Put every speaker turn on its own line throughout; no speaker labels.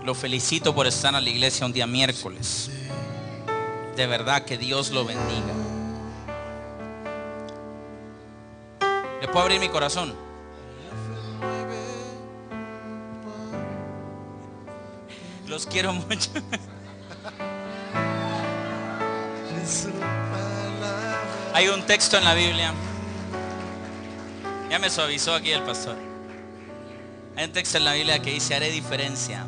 Lo felicito por estar en la iglesia un día miércoles. De verdad que Dios lo bendiga. ¿Le puedo abrir mi corazón? Los quiero mucho. Hay un texto en la Biblia. Ya me suavizó aquí el pastor. Hay un texto en la Biblia que dice: haré diferencia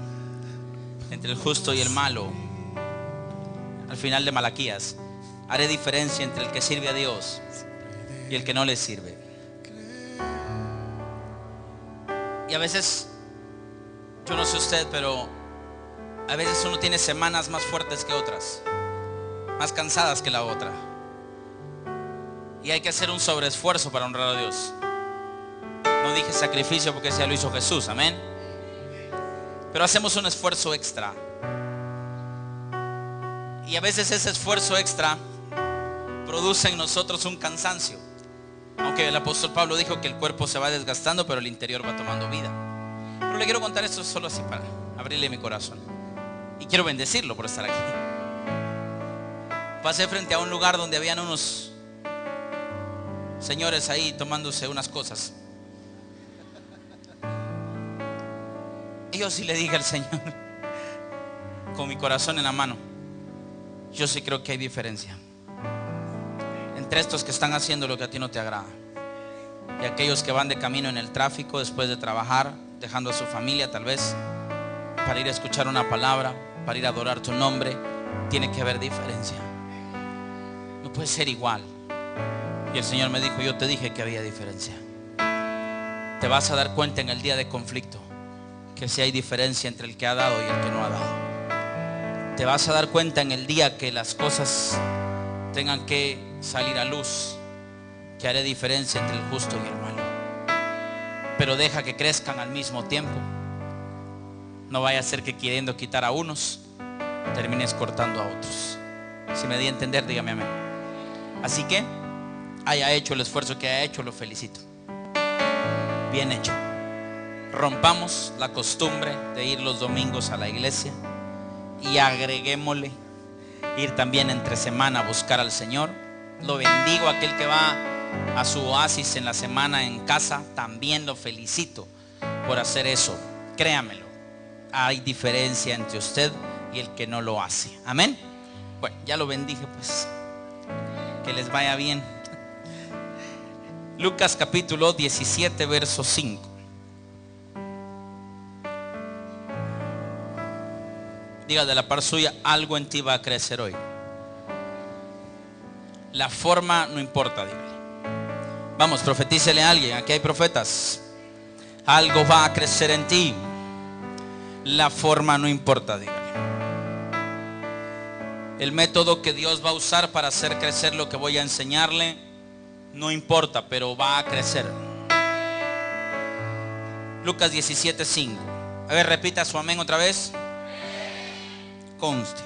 entre el justo y el malo. Al final de Malaquías, haré diferencia entre el que sirve a Dios y el que no le sirve. Y a veces, yo no sé usted, pero a veces uno tiene semanas más fuertes que otras, más cansadas que la otra, y hay que hacer un sobreesfuerzo para honrar a Dios. No dije sacrificio porque ese ya lo hizo Jesús, amén. Pero hacemos un esfuerzo extra. Y a veces ese esfuerzo extra produce en nosotros un cansancio. Aunque el apóstol Pablo dijo que el cuerpo se va desgastando, pero el interior va tomando vida. Pero le quiero contar esto solo así para abrirle mi corazón. Y quiero bendecirlo por estar aquí. Pasé frente a un lugar donde habían unos señores ahí tomándose unas cosas. Y yo sí le dije al Señor, con mi corazón en la mano, yo sí creo que hay diferencia entre estos que están haciendo lo que a ti no te agrada y aquellos que van de camino en el tráfico después de trabajar, dejando a su familia tal vez, para ir a escuchar una palabra, para ir a adorar tu nombre. Tiene que haber diferencia. No puede ser igual. Y el Señor me dijo: yo te dije que había diferencia. Te vas a dar cuenta en el día de conflicto que si hay diferencia entre el que ha dado y el que no ha dado. Te vas a dar cuenta en el día que las cosas tengan que salir a luz, que haré diferencia entre el justo y el malo. Pero deja que crezcan al mismo tiempo. No vaya a ser que queriendo quitar a unos termines cortando a otros. Si me di a entender, dígame amén. Así que haya hecho el esfuerzo que haya hecho, lo felicito. Bien hecho. Rompamos la costumbre de ir los domingos a la iglesia y agreguémosle ir también entre semana a buscar al Señor. Lo bendigo a aquel que va a su oasis en la semana en casa. También lo felicito por hacer eso. Créamelo, hay diferencia entre usted y el que no lo hace. Amén. Bueno, ya lo bendije, pues que les vaya bien. Lucas capítulo 17 verso 5. Diga de la par suya: algo en ti va a crecer hoy. La forma no importa, dígale. Vamos, profetícele a alguien. Aquí hay profetas. Algo va a crecer en ti. La forma no importa, dígale. El método que Dios va a usar para hacer crecer lo que voy a enseñarle no importa, pero va a crecer. Lucas 17:5. A ver, repita su amén otra vez. Conste.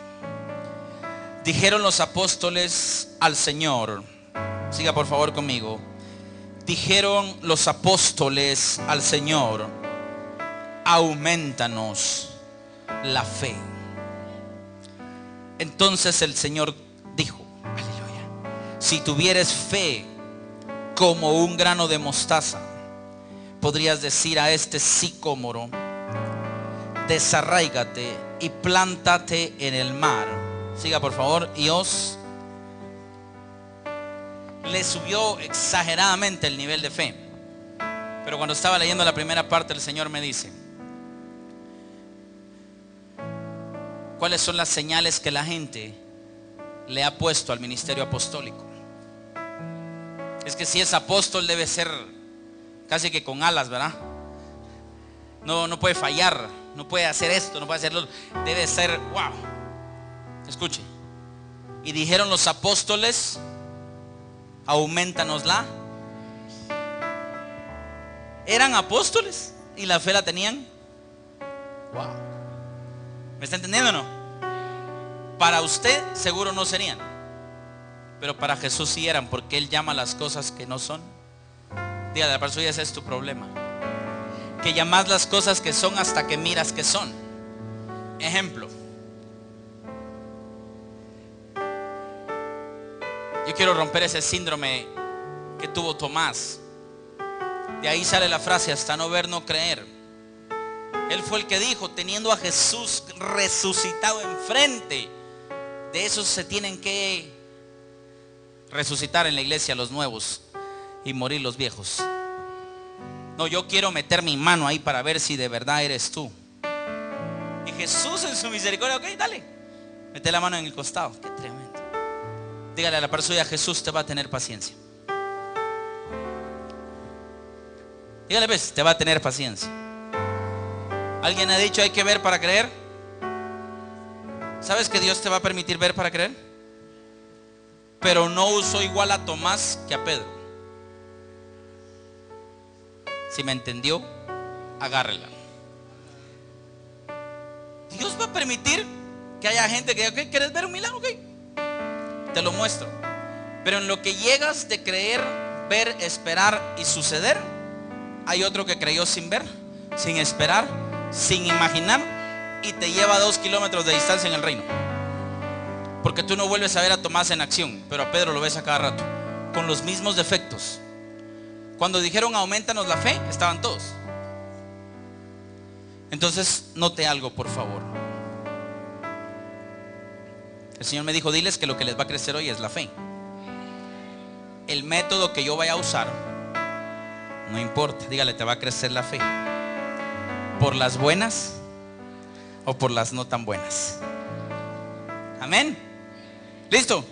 Dijeron los apóstoles al Señor. Siga por favor conmigo. Dijeron los apóstoles al Señor: aumentanos la fe. Entonces el Señor dijo: aleluya, si tuvieres fe como un grano de mostaza, podrías decir a este sicómoro: desarráigate y plántate en el mar. Siga por favor. Y le subió exageradamente el nivel de fe. Pero cuando estaba leyendo la primera parte, el Señor me dice: ¿cuáles son las señales que la gente le ha puesto al ministerio apostólico? Es que si es apóstol debe ser casi que con alas, ¿verdad? No puede fallar, no puede hacer esto, no puede hacerlo. Debe ser, wow. Escuche. Y dijeron los apóstoles: aumentanosla. Eran apóstoles y la fe la tenían. Wow. ¿Me está entendiendo o no? Para usted seguro no serían, pero para Jesús sí eran, porque Él llama las cosas que no son. Dígale a la persona: ese es tu problema, que llamas las cosas que son hasta que miras que son. Ejemplo. Yo quiero romper ese síndrome que tuvo Tomás. De ahí sale la frase, hasta no ver, no creer. Él fue el que dijo, teniendo a Jesús resucitado enfrente, de esos se tienen que resucitar en la iglesia los nuevos y morir los viejos. No, yo quiero meter mi mano ahí para ver si de verdad eres tú. Y Jesús en su misericordia, ok, dale, mete la mano en el costado. Qué tremendo. Dígale a la persona, Jesús te va a tener paciencia. Dígale, pues, te va a tener paciencia. ¿Alguien ha dicho hay que ver para creer? ¿Sabes que Dios te va a permitir ver para creer? Pero no usó igual a Tomás que a Pedro. Si me entendió, agárrela. Dios va a permitir que haya gente que diga, ¿quieres ver un milagro? Ok, te lo muestro. Pero en lo que llegas de creer, ver, esperar y suceder, hay otro que creyó sin ver, sin esperar, sin imaginar, y te lleva a 2 kilómetros de distancia en el reino. Porque tú no vuelves a ver a Tomás en acción, pero a Pedro lo ves a cada rato, con los mismos defectos. Cuando dijeron aumentanos la fe, estaban todos. Entonces note algo, por favor. El Señor me dijo, diles que lo que les va a crecer hoy es la fe. El método que yo vaya a usar, no importa, dígale, te va a crecer la fe. ¿Por las buenas o por las no tan buenas? Amén. ¿Listo?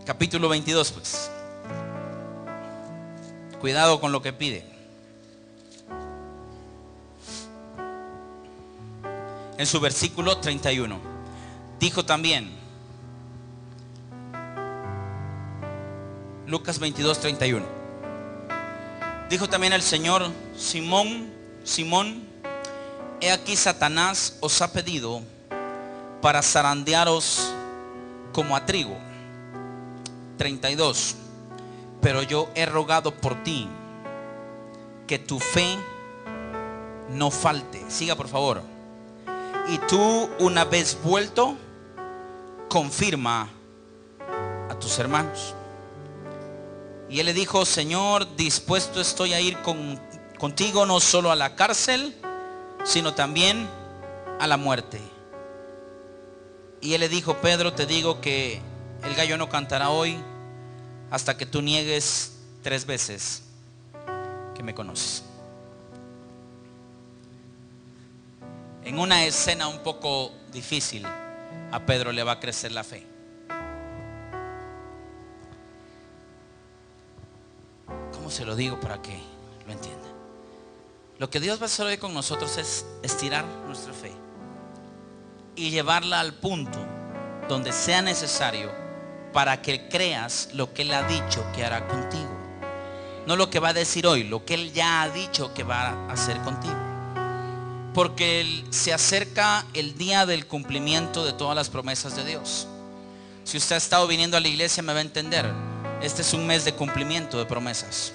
Capítulo 22, pues. Cuidado con lo que pide. En su versículo 31 dijo también, Lucas 22, 31. Dijo también el Señor, Simón, Simón, he aquí Satanás os ha pedido para zarandearos como a trigo. 32. Pero yo he rogado por ti que tu fe no falte. Siga, por favor. Y tú, una vez vuelto, confirma a tus hermanos. Y él le dijo, Señor, dispuesto estoy a ir contigo no solo a la cárcel, sino también a la muerte. Y él le dijo, Pedro, te digo que el gallo no cantará hoy hasta que tú niegues 3 veces que me conoces. En una escena un poco difícil, a Pedro le va a crecer la fe. ¿Cómo se lo digo para que lo entienda? Lo que Dios va a hacer hoy con nosotros es estirar nuestra fe y llevarla al punto donde sea necesario para que creas lo que Él ha dicho que hará contigo. No lo que va a decir hoy, lo que Él ya ha dicho que va a hacer contigo. Porque se acerca el día del cumplimiento de todas las promesas de Dios. Si usted ha estado viniendo a la iglesia me va a entender. Este es un mes de cumplimiento de promesas.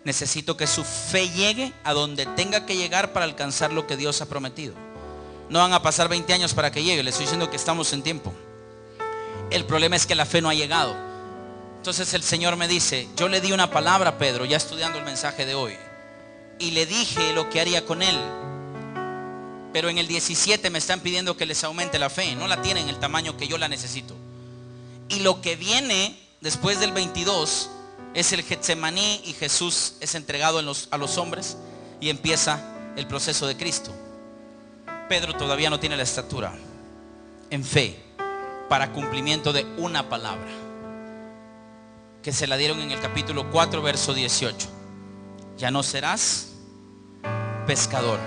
Necesito que su fe llegue a donde tenga que llegar para alcanzar lo que Dios ha prometido. No van a pasar 20 años para que llegue. Le estoy diciendo que estamos en tiempo. El problema es que la fe no ha llegado. Entonces el Señor me dice, yo le di una palabra a Pedro, ya estudiando el mensaje de hoy, y le dije lo que haría con él. Pero en el 17 me están pidiendo que les aumente la fe. No la tienen el tamaño que yo la necesito. Y lo que viene después del 22 es el Getsemaní, y Jesús es entregado a los hombres y empieza el proceso de Cristo. Pedro todavía no tiene la estatura en fe para cumplimiento de una palabra que se la dieron en el capítulo 4 verso 18. Ya no serás pescador.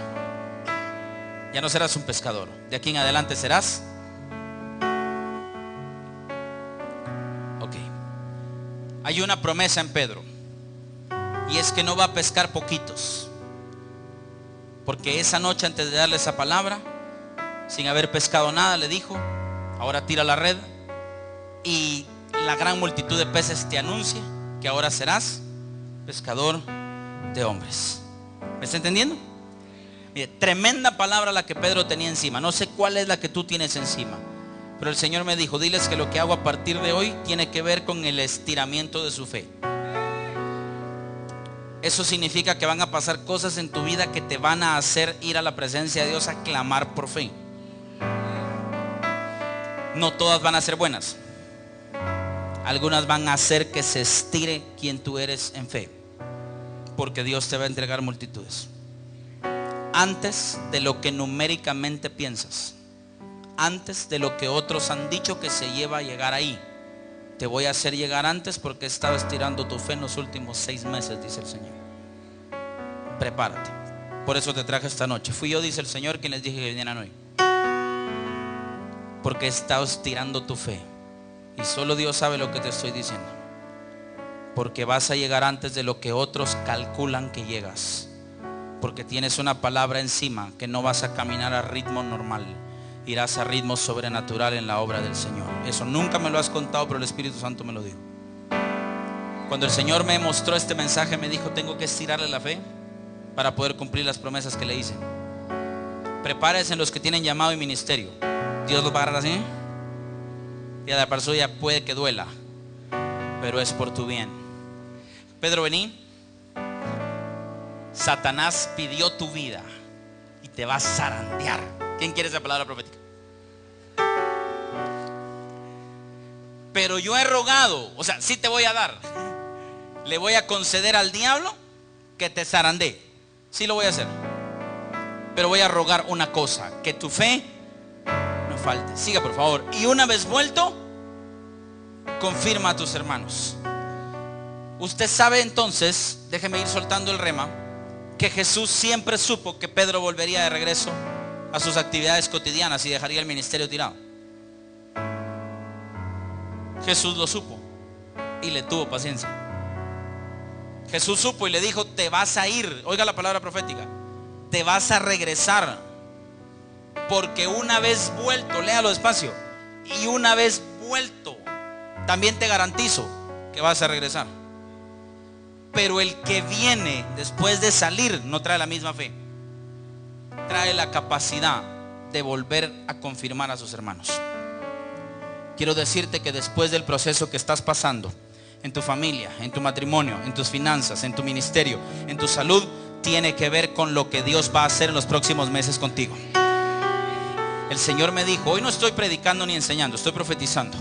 Ya no serás un pescador. De aquí en adelante serás. Ok. Hay una promesa en Pedro, y es que no va a pescar poquitos. Porque esa noche, antes de darle esa palabra, sin haber pescado nada, le dijo, ahora tira la red, y la gran multitud de peces te anuncia que ahora serás pescador de hombres. ¿Me está entendiendo? Mire, tremenda palabra la que Pedro tenía encima. No sé cuál es la que tú tienes encima, pero el Señor me dijo: diles que lo que hago a partir de hoy tiene que ver con el estiramiento de su fe. Eso significa que van a pasar cosas en tu vida que te van a hacer ir a la presencia de Dios a clamar por fe. No todas van a ser buenas. Algunas van a hacer que se estire quien tú eres en fe, porque Dios te va a entregar multitudes antes de lo que numéricamente piensas, antes de lo que otros han dicho que se lleva a llegar ahí. Te voy a hacer llegar antes, porque he estado estirando tu fe en los últimos 6 meses, dice el Señor. Prepárate. Por eso te traje esta noche. Fui yo, dice el Señor, quien les dije que vinieran hoy, porque he estado estirando tu fe. Y solo Dios sabe lo que te estoy diciendo, porque vas a llegar antes de lo que otros calculan que llegas, porque tienes una palabra encima, que no vas a caminar a ritmo normal, irás a ritmo sobrenatural en la obra del Señor. Eso nunca me lo has contado, pero el Espíritu Santo me lo dijo. Cuando el Señor me mostró este mensaje, me dijo: tengo que estirarle la fe para poder cumplir las promesas que le hice. Prepárense en los que tienen llamado y ministerio. Dios los va a agarrar así. Y a la persona puede que duela, pero es por tu bien. Pedro, vení. Satanás pidió tu vida y te va a zarandear. ¿Quién quiere esa palabra profética? Pero yo he rogado, o sea, sí te voy a dar. Le voy a conceder al diablo que te zarandee. Sí lo voy a hacer. Pero voy a rogar una cosa: que tu fe no falte. Siga, por favor. Y una vez vuelto, confirma a tus hermanos. Usted sabe entonces, déjeme ir soltando el rema, que Jesús siempre supo que Pedro volvería de regreso a sus actividades cotidianas y dejaría el ministerio tirado. Jesús lo supo y le tuvo paciencia. Jesús supo y le dijo: te vas a ir. Oiga la palabra profética: te vas a regresar, porque una vez vuelto, léalo despacio, y una vez vuelto, también te garantizo que vas a regresar. Pero el que viene después de salir no trae la misma fe, trae la capacidad de volver a confirmar a sus hermanos. Quiero decirte que después del proceso que estás pasando en tu familia, en tu matrimonio, en tus finanzas, en tu ministerio, en tu salud, tiene que ver con lo que Dios va a hacer en los próximos meses contigo. El Señor me dijo: hoy no estoy predicando ni enseñando, estoy profetizando.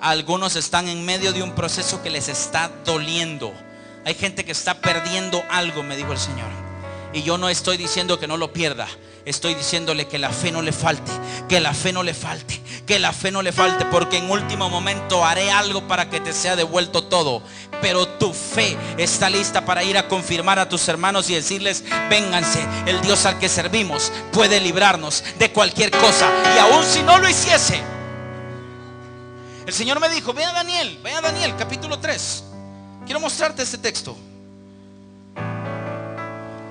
Algunos están en medio de un proceso que les está doliendo. Hay gente que está perdiendo algo, me dijo el Señor. Y yo no estoy diciendo que no lo pierda, estoy diciéndole que la fe no le falte, que la fe no le falte, que la fe no le falte, porque en último momento haré algo para que te sea devuelto todo. Pero tu fe está lista para ir a confirmar a tus hermanos y decirles: vénganse, el Dios al que servimos puede librarnos de cualquier cosa. Y aun si no lo hiciese, el Señor me dijo: ve a Daniel capítulo 3. Quiero mostrarte este texto.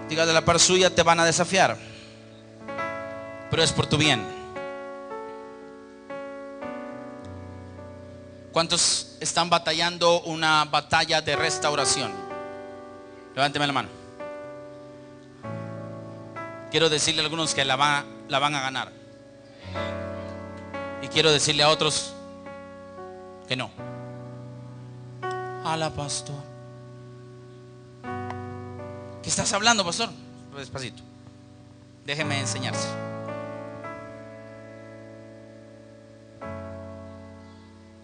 Dígale a la par suya: te van a desafiar, pero es por tu bien. ¿Cuántos están batallando una batalla de restauración? Levánteme la mano. Quiero decirle a algunos que la van a ganar, y quiero decirle a otros que no. Ala, pastor. ¿Qué estás hablando, pastor? Despacito. Déjeme enseñarse.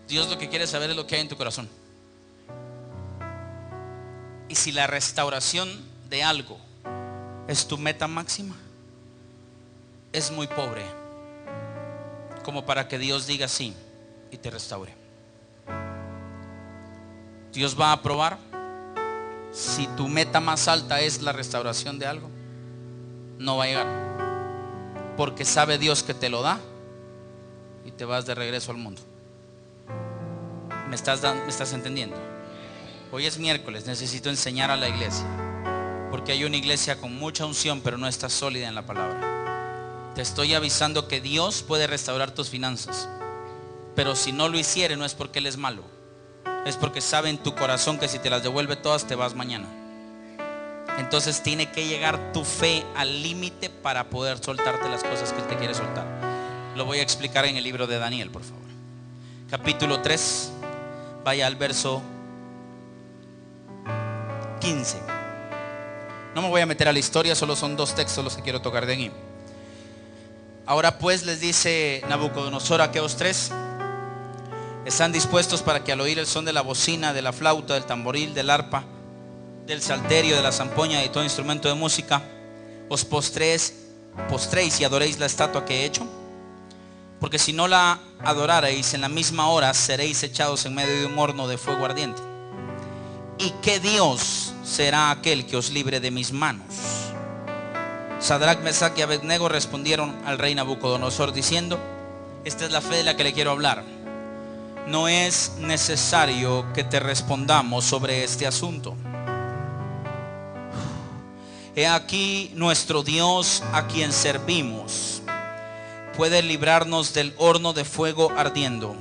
Dios lo que quiere saber es lo que hay en tu corazón. Y si la restauración de algo es tu meta máxima, es muy pobre como para que Dios diga sí y te restaure. Dios va a probar. Si tu meta más alta es la restauración de algo, no va a llegar, porque sabe Dios que te lo da y te vas de regreso al mundo. ¿Me estás entendiendo? Hoy es miércoles, necesito enseñar a la iglesia, porque hay una iglesia con mucha unción, pero no está sólida en la palabra. Te estoy avisando que Dios puede restaurar tus finanzas, pero si no lo hiciere, no es porque Él es malo, es porque sabe en tu corazón que si te las devuelve todas, te vas mañana. Entonces tiene que llegar tu fe al límite para poder soltarte las cosas que Él te quiere soltar. Lo voy a explicar en el libro de Daniel, por favor. Capítulo 3, vaya al verso 15. No me voy a meter a la historia, solo son 2 textos los que quiero tocar de aquí. Ahora pues les dice Nabucodonosor a aquellos 3: están dispuestos para que al oír el son de la bocina, de la flauta, del tamboril, del arpa, del salterio, de la zampoña y todo instrumento de música, os postréis y adoréis la estatua que he hecho? Porque si no la adorareis, en la misma hora seréis echados en medio de un horno de fuego ardiente. ¿Y qué Dios será aquel que os libre de mis manos? Sadrach, Mesach y Abednego respondieron al rey Nabucodonosor diciendo: esta es la fe de la que le quiero hablar. No es necesario que te respondamos sobre este asunto. He aquí nuestro Dios, a quien servimos, puede librarnos del horno de fuego ardiendo,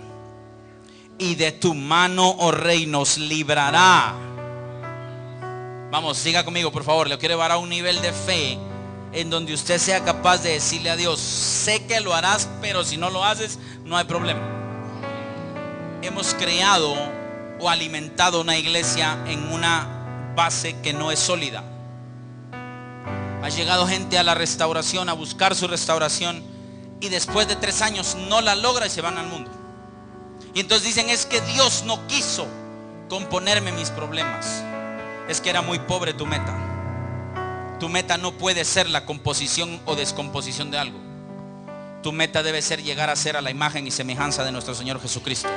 y de tu mano, oh rey, nos librará. Vamos, siga conmigo por favor. Le quiero llevar a un nivel de fe en donde usted sea capaz de decirle a Dios: sé que lo harás, pero si no lo haces, no hay problema. Hemos creado o alimentado una iglesia en una base que no es sólida. Ha llegado gente a la restauración, a buscar su restauración, y después de 3 años no la logra y se van al mundo. Y entonces dicen: es que Dios no quiso componerme mis problemas. Es que era muy pobre tu meta. Tu meta no puede ser la composición o descomposición de algo. Tu meta debe ser llegar a ser a la imagen y semejanza de nuestro Señor Jesucristo,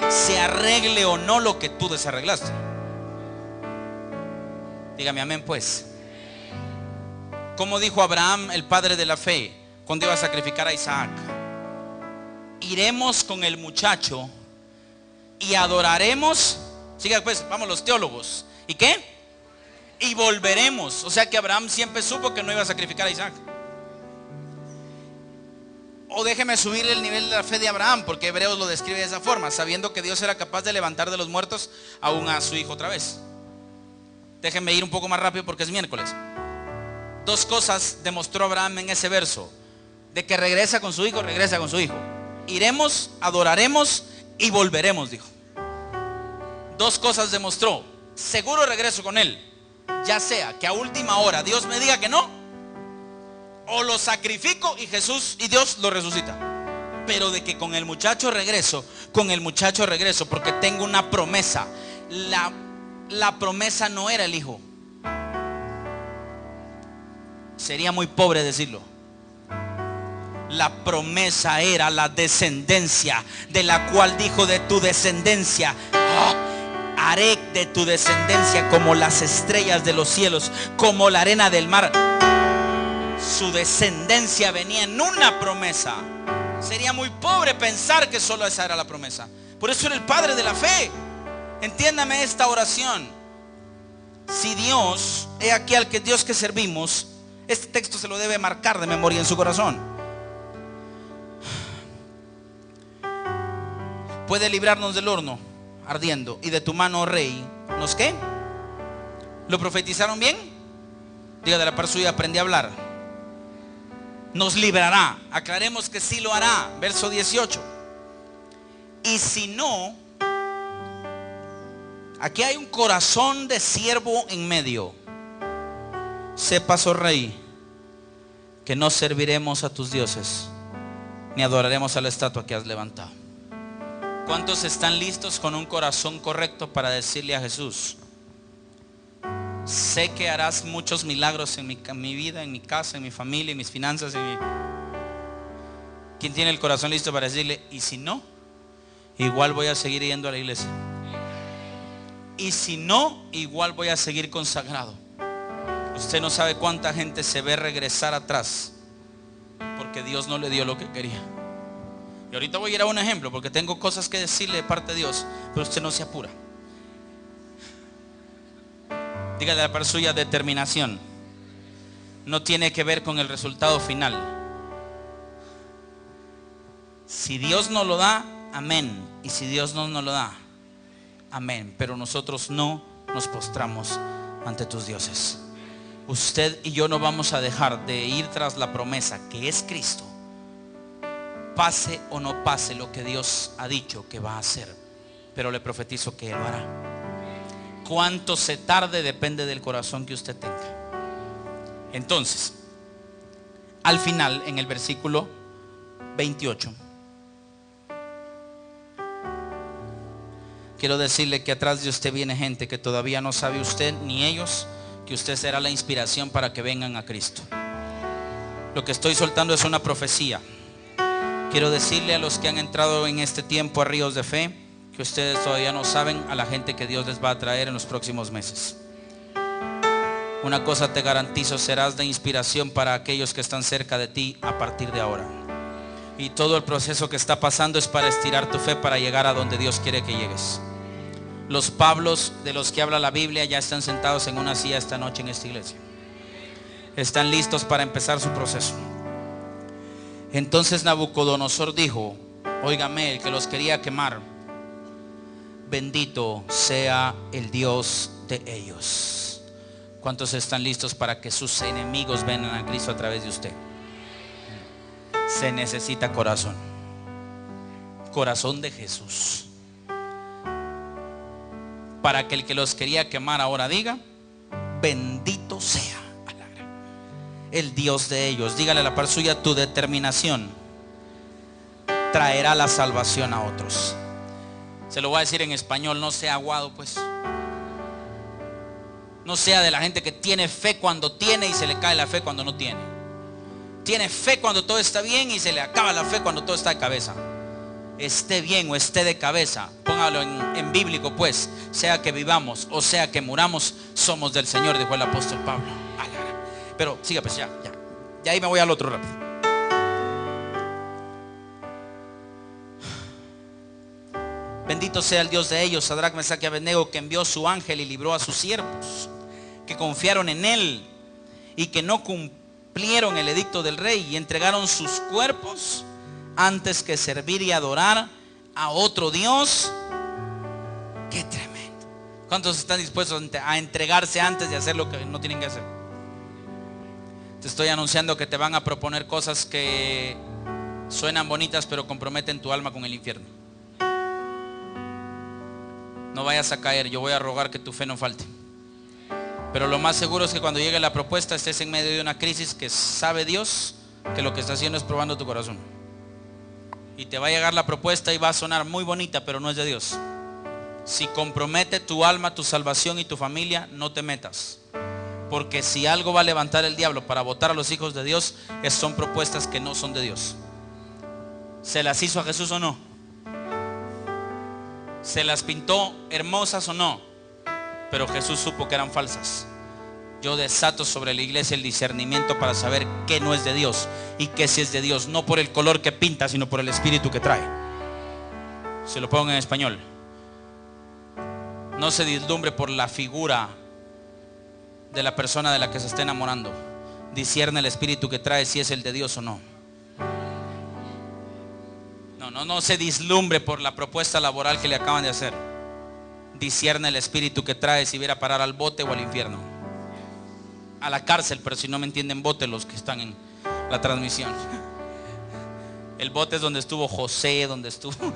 se arregle o no lo que tú desarreglaste. Dígame amén pues. Como dijo Abraham, el padre de la fe, cuando iba a sacrificar a Isaac: iremos con el muchacho y adoraremos. Siga pues, vamos los teólogos. ¿Y qué? Y volveremos. O sea que Abraham siempre supo que no iba a sacrificar a Isaac. O déjeme subir el nivel de la fe de Abraham, porque Hebreos lo describe de esa forma, sabiendo que Dios era capaz de levantar de los muertos aún a su hijo otra vez. Déjenme ir un poco más rápido porque es miércoles. 2 cosas demostró Abraham en ese verso: de que regresa con su hijo, regresa con su hijo. Iremos, adoraremos y volveremos, dijo. 2 cosas demostró: seguro regreso con él, ya sea que a última hora Dios me diga que no, o lo sacrifico y Dios lo resucita. Pero de que con el muchacho regreso, porque tengo una promesa. La promesa no era el hijo. Sería muy pobre decirlo. La promesa era la descendencia, de la cual dijo: de tu descendencia haré de tu descendencia como las estrellas de los cielos, como la arena del mar. Su descendencia venía en una promesa. Sería muy pobre pensar que solo esa era la promesa. Por eso era el padre de la fe. Entiéndame esta oración: si Dios, he aquí al que Dios que servimos. Este texto se lo debe marcar de memoria en su corazón. Puede librarnos del horno ardiendo, y de tu mano, oh rey, ¿nos qué? ¿Lo profetizaron bien? Diga de la par suya: aprendí a hablar. Nos librará. Aclaremos que sí lo hará. Verso 18. Y si no, aquí hay un corazón de siervo en medio. Sepas, oh rey, que no serviremos a tus dioses, ni adoraremos a la estatua que has levantado. ¿Cuántos están listos con un corazón correcto para decirle a Jesús: sé que harás muchos milagros en mi vida, en mi casa, en mi familia, en mis finanzas, ¿Quién tiene el corazón listo para decirle: y si no, igual voy a seguir yendo a la iglesia? Y si no, igual voy a seguir consagrado. Usted no sabe cuánta gente se ve regresar atrás porque Dios no le dio lo que quería. Y ahorita voy a ir a un ejemplo, porque tengo cosas que decirle de parte de Dios, pero usted no se apura. Dígale a la persona suya: determinación. No tiene que ver con el resultado final. Si Dios no lo da, amén. Y si Dios no nos lo da, amén. Pero nosotros no nos postramos ante tus dioses. usted y yo no vamos a dejar de ir tras la promesa que es Cristo, pase o no pase lo que Dios ha dicho que va a hacer. Pero le profetizo que Él lo hará. Cuánto se tarde depende del corazón que usted tenga. Entonces, al final, en el versículo 28, quiero decirle que atrás de usted viene gente que todavía no sabe usted ni ellos que usted será la inspiración para que vengan a Cristo. Lo que estoy soltando es una profecía. Quiero decirle a los que han entrado en este tiempo a Ríos de Fe que ustedes todavía no saben a la gente que Dios les va a traer en los próximos meses. Una cosa te garantizo: serás de inspiración para aquellos que están cerca de ti a partir de ahora. Y todo el proceso que está pasando es para estirar tu fe para llegar a donde Dios quiere que llegues. Los Pablos de los que habla la Biblia ya están sentados en una silla esta noche en esta iglesia. Están listos para empezar su proceso. Entonces Nabucodonosor dijo: óigame, el que los quería quemar, bendito sea el Dios de ellos. ¿Cuántos están listos para que sus enemigos vengan a Cristo a través de usted? Se necesita corazón. Corazón de Jesús. Para que el que los quería quemar ahora diga: bendito sea el Dios de ellos. Dígale a la par suya: tu determinación traerá la salvación a otros. Se lo voy a decir en español: no sea aguado, pues. No sea de la gente que tiene fe cuando tiene y se le cae la fe cuando no tiene. Tiene fe cuando todo está bien y se le acaba la fe cuando todo está de cabeza. Esté bien o esté de cabeza, póngalo en bíblico, pues. Sea que vivamos o sea que muramos, somos del Señor, dijo el apóstol Pablo. Pero siga, pues ya ahí me voy al otro rápido. Bendito sea el Dios de ellos, Sadrach, Mesach y Abednego, que envió su ángel y libró a sus siervos, que confiaron en él y que no cumplieron el edicto del rey y entregaron sus cuerpos antes que servir y adorar a otro Dios. Qué tremendo. ¿Cuántos están dispuestos a entregarse antes de hacer lo que no tienen que hacer? Te estoy anunciando que te van a proponer cosas que suenan bonitas, pero comprometen tu alma con el infierno. No vayas a caer. Yo voy a rogar que tu fe no falte. Pero lo más seguro es que cuando llegue la propuesta estés en medio de una crisis que sabe Dios que lo que está haciendo es probando tu corazón. Y te va a llegar la propuesta y va a sonar muy bonita, pero no es de Dios. Si compromete tu alma, tu salvación y tu familia, no te metas. Porque si algo va a levantar el diablo para votar a los hijos de Dios, son propuestas que no son de Dios. ¿Se las hizo a Jesús o no? ¿Se las pintó hermosas o no? Pero Jesús supo que eran falsas. Yo desato sobre la iglesia el discernimiento para saber qué no es de Dios y qué sí es de Dios. No por el color que pinta, sino por el espíritu que trae. Se lo pongo en español. No se deslumbre por la figura de la persona de la que se está enamorando. Discierne el espíritu que trae, si es el de Dios o no. No se deslumbre por la propuesta laboral que le acaban de hacer. Discierne el espíritu que trae, si viera parar al bote o al infierno. A la cárcel, pero si no me entienden, bote los que están en la transmisión. El bote es donde estuvo José, donde estuvo.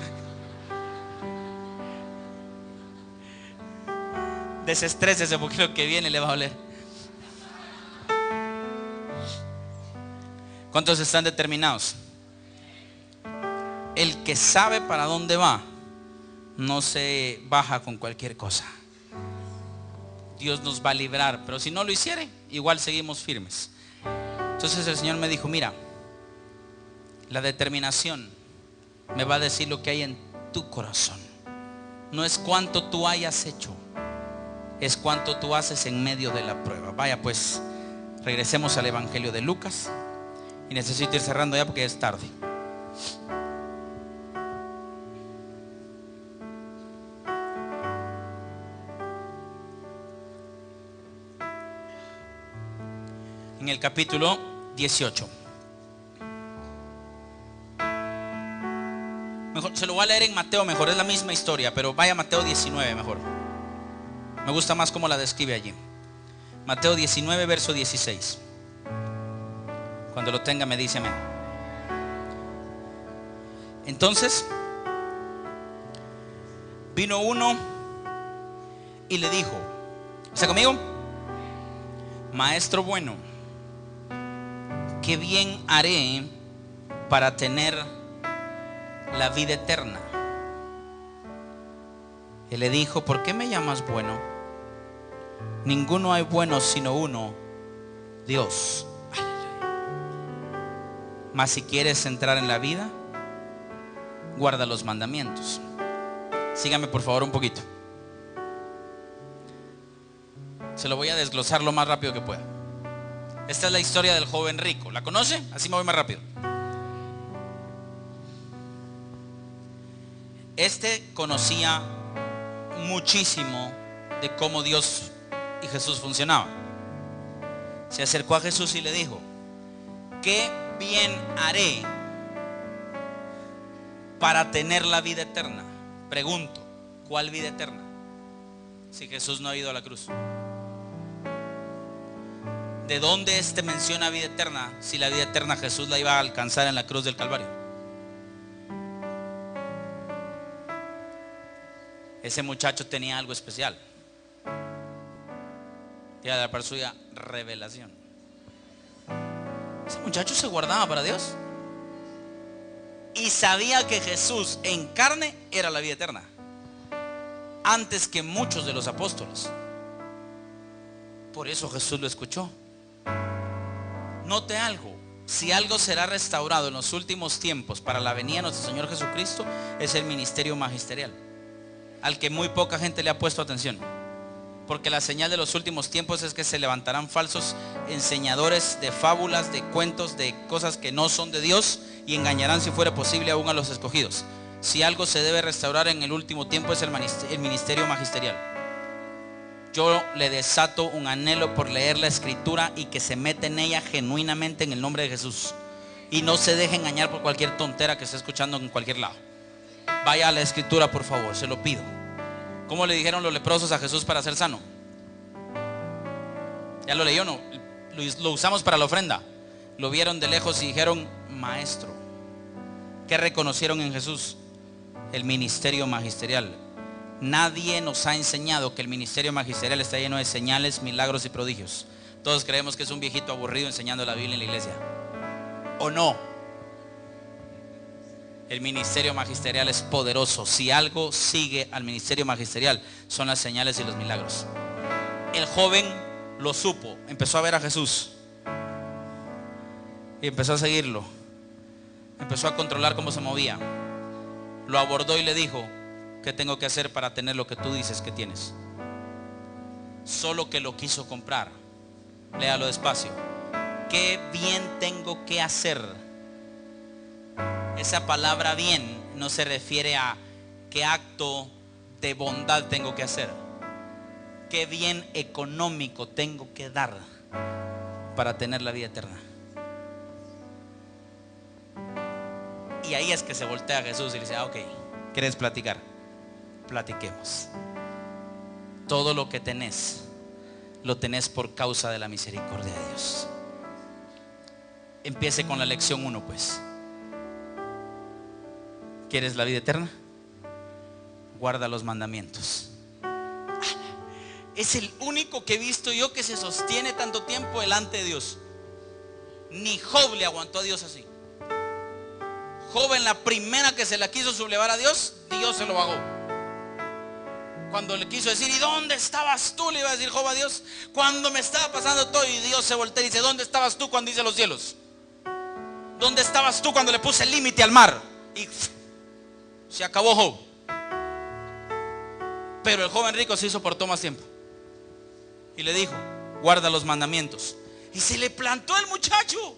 Desestrésese porque lo que viene le va a oler. ¿Cuántos están determinados? El que sabe para dónde va no se baja con cualquier cosa. Dios nos va a librar, pero si no lo hiciere, igual seguimos firmes. Entonces el Señor me dijo: mira, la determinación me va a decir lo que hay en tu corazón. No es cuánto tú hayas hecho, es cuánto tú haces en medio de la prueba. Vaya, pues regresemos al Evangelio de Lucas. Y necesito ir cerrando ya porque es tarde. En el capítulo 18. Mejor, se lo voy a leer en Mateo mejor, es la misma historia, pero vaya a Mateo 19 mejor. Me gusta más cómo la describe allí. Mateo 19, verso 16. Cuando lo tenga me dice amén. Entonces vino uno y le dijo, ¿está conmigo? Maestro bueno, ¿qué bien haré para tener la vida eterna? Él le dijo, ¿por qué me llamas bueno? Ninguno hay bueno sino uno, Dios. Mas si quieres entrar en la vida, guarda los mandamientos. Sígame por favor un poquito. Se lo voy a desglosar lo más rápido que pueda. Esta es la historia del joven rico. ¿La conoce? Así me voy más rápido. Este conocía muchísimo de cómo Dios y Jesús funcionaban. Se acercó a Jesús y le dijo, ¿qué bien haré para tener la vida eterna? Pregunto, ¿cuál vida eterna? Si Jesús no ha ido a la cruz. ¿De dónde menciona vida eterna si la vida eterna Jesús la iba a alcanzar en la cruz del Calvario? Ese muchacho tenía algo especial. Y a la par suya, revelación. Ese muchacho se guardaba para Dios y sabía que Jesús en carne era la vida eterna, antes que muchos de los apóstoles. Por eso Jesús lo escuchó. Note algo: si algo será restaurado en los últimos tiempos para la venida de nuestro Señor Jesucristo, es el ministerio magisterial, al que muy poca gente le ha puesto atención. Porque la señal de los últimos tiempos es que se levantarán falsos enseñadores de fábulas, de cuentos, de cosas que no son de Dios, y engañarán, si fuera posible, aún a los escogidos. Si algo se debe restaurar en el último tiempo, es el ministerio magisterial. Yo le desato un anhelo por leer la escritura y que se meta en ella genuinamente en el nombre de Jesús, y no se deje engañar por cualquier tontera que esté escuchando en cualquier lado. Vaya a la escritura, por favor, se lo pido. ¿Cómo le dijeron los leprosos a Jesús para ser sano? ¿Ya lo leyó? No, lo usamos para la ofrenda. Lo vieron de lejos y dijeron, maestro. ¿Qué reconocieron en Jesús? El ministerio magisterial. Nadie nos ha enseñado que el ministerio magisterial está lleno de señales, milagros y prodigios. Todos creemos que es un viejito aburrido enseñando la Biblia en la iglesia. ¿O no? El ministerio magisterial es poderoso. Si algo sigue al ministerio magisterial, son las señales y los milagros. El joven lo supo, empezó a ver a Jesús y empezó a seguirlo. Empezó a controlar cómo se movía. Lo abordó y le dijo, ¿qué tengo que hacer para tener lo que tú dices que tienes? Solo que lo quiso comprar. Léalo despacio. ¿Qué bien tengo que hacer? Esa palabra bien no se refiere a qué acto de bondad tengo que hacer. Qué bien económico tengo que dar para tener la vida eterna. Y ahí es que se voltea a Jesús y le dice, ok, ¿quieres platicar? Platiquemos. Todo lo que tenés, lo tenés por causa de la misericordia de Dios. Empiece con la lección 1 pues. ¿Quieres la vida eterna? Guarda los mandamientos. Es el único que he visto yo que se sostiene tanto tiempo delante de Dios. Ni Job le aguantó a Dios así. Job, en la primera que se la quiso sublevar a Dios, Dios se lo bajó. Cuando le quiso decir, ¿y dónde estabas tú? Le iba a decir Job a Dios, cuando me estaba pasando todo. Y Dios se voltea y dice, ¿dónde estabas tú cuando hice los cielos? ¿Dónde estabas tú cuando le puse el límite al mar? Y se acabó Job. Pero el joven rico sí soportó más tiempo y le dijo, guarda los mandamientos. Y se le plantó el muchacho.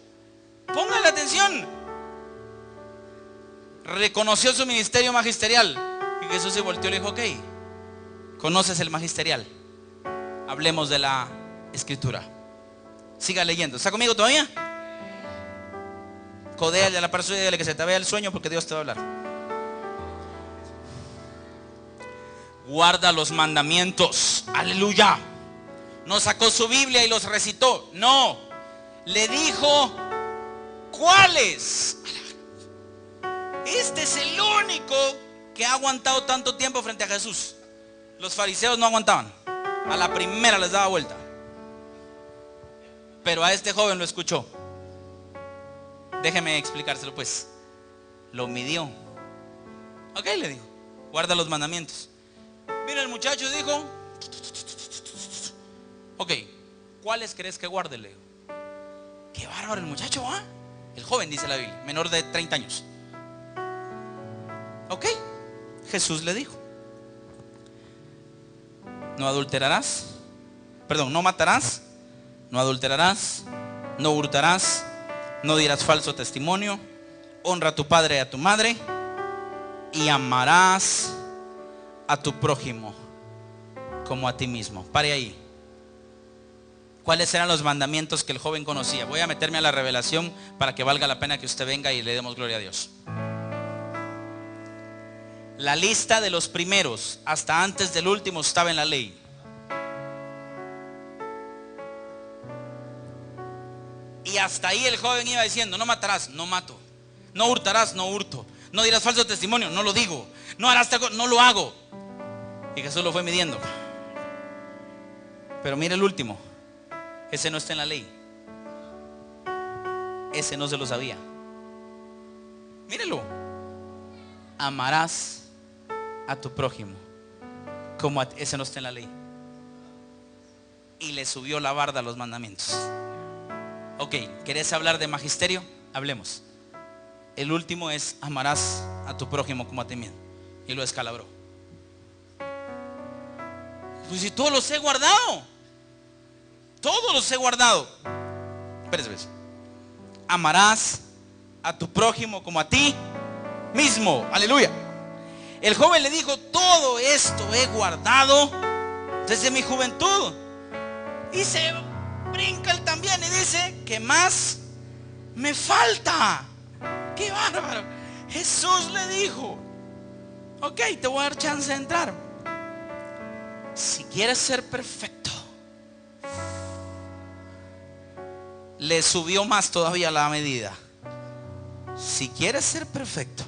Póngale atención. Reconoció su ministerio magisterial. Y Jesús se volteó y le dijo, ok, conoces el magisterial, hablemos de la escritura. Siga leyendo. ¿Está conmigo todavía? Codéale a la persona y dígale que se te vea el sueño, porque Dios te va a hablar. Guarda los mandamientos. Aleluya. No sacó su Biblia y los recitó. No, le dijo cuáles. Este es el único que ha aguantado tanto tiempo frente a Jesús. Los fariseos no aguantaban. A la primera les daba vuelta. Pero a este joven lo escuchó. Déjeme explicárselo pues. Lo midió. Ok, le dijo, guarda los mandamientos. Mira, el muchacho dijo, ok, ¿cuáles crees que guarde? Le digo. Qué bárbaro el muchacho, ¿ah? El joven, dice la Biblia, menor de 30 años. Ok, Jesús le dijo: no adulterarás, perdón, no matarás, no adulterarás, no hurtarás, no dirás falso testimonio, honra a tu padre y a tu madre, y amarás a tu prójimo como a ti mismo. Pare ahí. ¿Cuáles eran los mandamientos que el joven conocía? Voy a meterme a la revelación para que valga la pena que usted venga y le demos gloria a Dios. La lista de los primeros hasta antes del último estaba en la ley. Y hasta ahí el joven iba diciendo: no matarás, no mato. No hurtarás, no hurto. No dirás falso testimonio, no lo digo. No harás tal cosa, no lo hago. Y Jesús lo fue midiendo. Pero mira el último. Ese no está en la ley. Ese no se lo sabía. Mírelo. Amarás a tu prójimo como a ti. Ese no está en la ley. Y le subió la barda a los mandamientos. Ok, ¿querés hablar de magisterio? Hablemos. El último es: amarás a tu prójimo como a ti mismo. Y lo descalabró. Pues si todos los he guardado. Todos los he guardado. Espérese. Amarás a tu prójimo como a ti mismo. Aleluya. El joven le dijo: todo esto he guardado desde mi juventud. Y se brinca él también y dice: ¿qué más me falta? ¡Qué bárbaro! Jesús le dijo: ok, te voy a dar chance de entrar. Si quieres ser perfecto. Le subió más todavía la medida. Si quieres ser perfecto,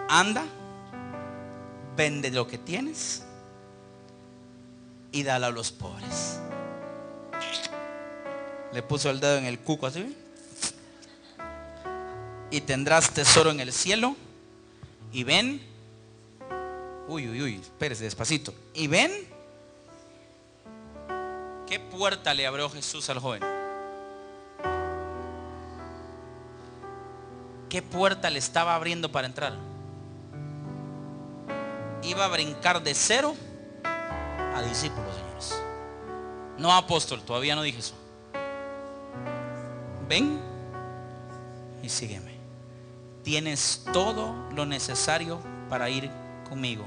anda, vende lo que tienes y dale a los pobres. Le puso el dedo en el cuco así. Y tendrás tesoro en el cielo. Y ven. Uy, espérese despacito. Y ven. ¿Qué puerta le abrió Jesús al joven? ¿Qué puerta le estaba abriendo para entrar? Iba a brincar de 0 a discípulo, señores. No apóstol, todavía no dije eso. Ven y sígueme. Tienes todo lo necesario para ir conmigo.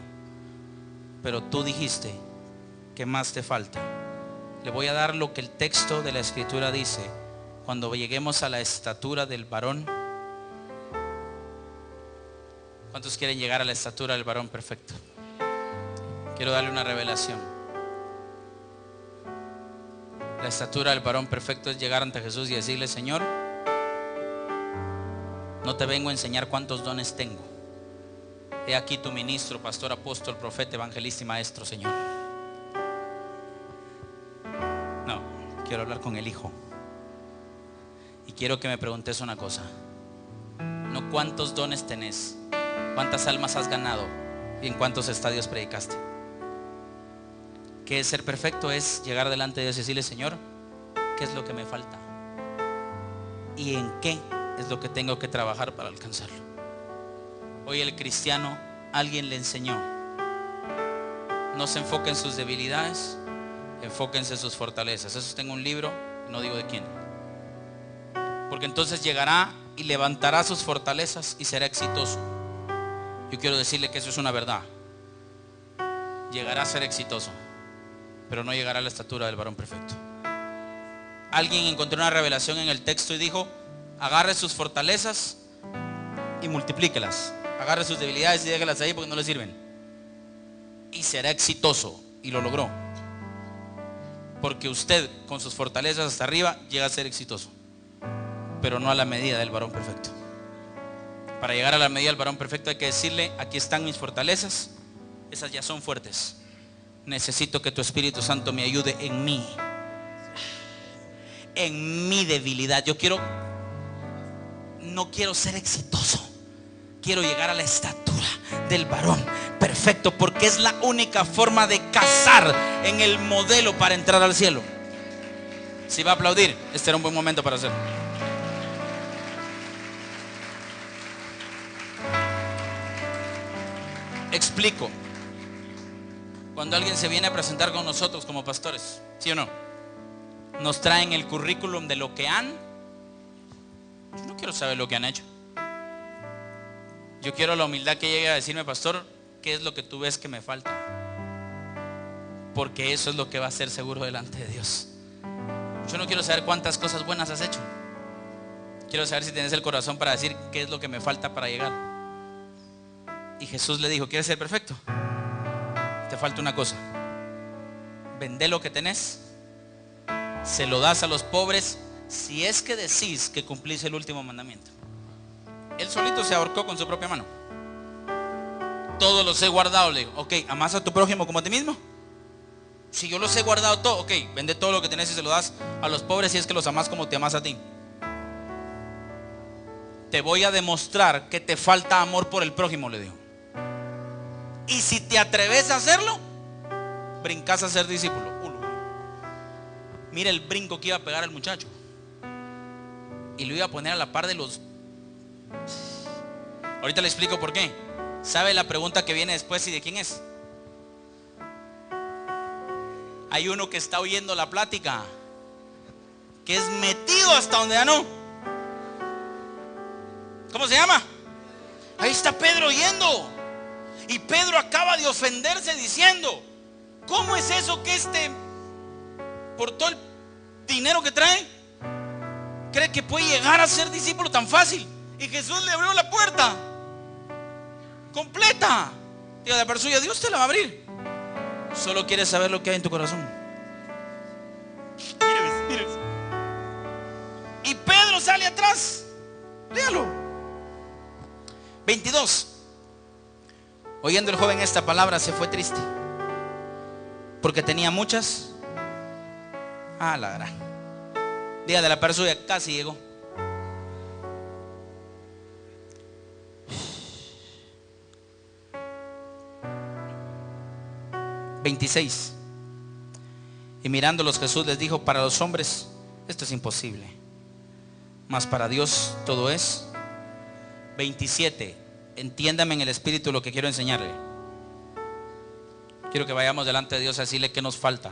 Pero tú dijiste: ¿qué más te falta? Le voy a dar lo que el texto de la escritura dice. Cuando lleguemos a la estatura del varón. ¿Cuántos quieren llegar a la estatura del varón perfecto? Quiero darle una revelación. La estatura del varón perfecto es llegar ante Jesús y decirle: Señor, no te vengo a enseñar cuántos dones tengo. He aquí tu ministro, pastor, apóstol, profeta, evangelista y maestro, Señor. No, quiero hablar con el Hijo. Y quiero que me preguntes una cosa. No cuántos dones tenés, cuántas almas has ganado y en cuántos estadios predicaste. Que ser perfecto es llegar delante de Dios y decirle: Señor, ¿qué es lo que me falta? ¿Y en qué es lo que tengo que trabajar para alcanzarlo? Hoy el cristiano, alguien le enseñó: no se enfoque en sus debilidades, enfóquense en sus fortalezas. Eso está en un libro, no digo de quién. Porque entonces llegará y levantará sus fortalezas y será exitoso. Yo quiero decirle que eso es una verdad. Llegará a ser exitoso, pero no llegará a la estatura del varón perfecto. Alguien encontró una revelación en el texto y dijo: agarre sus fortalezas y multiplíquelas. Agarre sus debilidades y déjelas ahí porque no le sirven. Y será exitoso. Y lo logró. Porque usted con sus fortalezas hasta arriba llega a ser exitoso, pero no a la medida del varón perfecto. Para llegar a la medida del varón perfecto hay que decirle: aquí están mis fortalezas, esas ya son fuertes. Necesito que tu Espíritu Santo me ayude en mi debilidad. No quiero ser exitoso, quiero llegar a la estatura del varón perfecto, porque es la única forma de cazar en el modelo para entrar al cielo. Si va a aplaudir, este era un buen momento para hacerlo. Explico. Cuando alguien se viene a presentar con nosotros como pastores, ¿sí o no? Nos traen el currículum de lo que han. Yo no quiero saber lo que han hecho. Yo quiero la humildad que llegue a decirme: pastor, ¿qué es lo que tú ves que me falta? Porque eso es lo que va a ser seguro delante de Dios. Yo no quiero saber cuántas cosas buenas has hecho. Quiero saber si tienes el corazón para decir qué es lo que me falta para llegar. Y Jesús le dijo: ¿quieres ser perfecto? Te falta una cosa. Vende lo que tenés, se lo das a los pobres, si es que decís que cumplís el último mandamiento. Él solito se ahorcó con su propia mano. Todos los he guardado. Le digo: ok, ¿amás a tu prójimo como a ti mismo? Si yo los he guardado todo, ok, vende todo lo que tenés y se lo das a los pobres, si es que los amás como te amás a ti. Te voy a demostrar que te falta amor por el prójimo, le dijo. Y si te atreves a hacerlo, brincás a ser discípulo. Mira el brinco que iba a pegar el muchacho. Y lo iba a poner a la par de los... Ahorita le explico por qué. ¿Sabe la pregunta que viene después y de quién es? Hay uno que está oyendo la plática, que es metido hasta donde ya no. ¿Cómo se llama? Ahí está Pedro oyendo. Y Pedro acaba de ofenderse diciendo: ¿cómo es eso que por todo el dinero que trae, cree que puede llegar a ser discípulo tan fácil? Y Jesús le abrió la puerta completa. Diga de parte suya: Dios te la va a abrir. Solo quieres saber lo que hay en tu corazón. Mírese. Y Pedro sale atrás. Léalo. 22. Oyendo el joven esta palabra, se fue triste, porque tenía muchas. La gran. Diga de la parte suya: casi llegó. (26) Y mirándolos Jesús les dijo: para los hombres esto es imposible, mas para Dios todo es. 27. Entiéndame en el espíritu lo que quiero enseñarle. Quiero que vayamos delante de Dios a decirle qué nos falta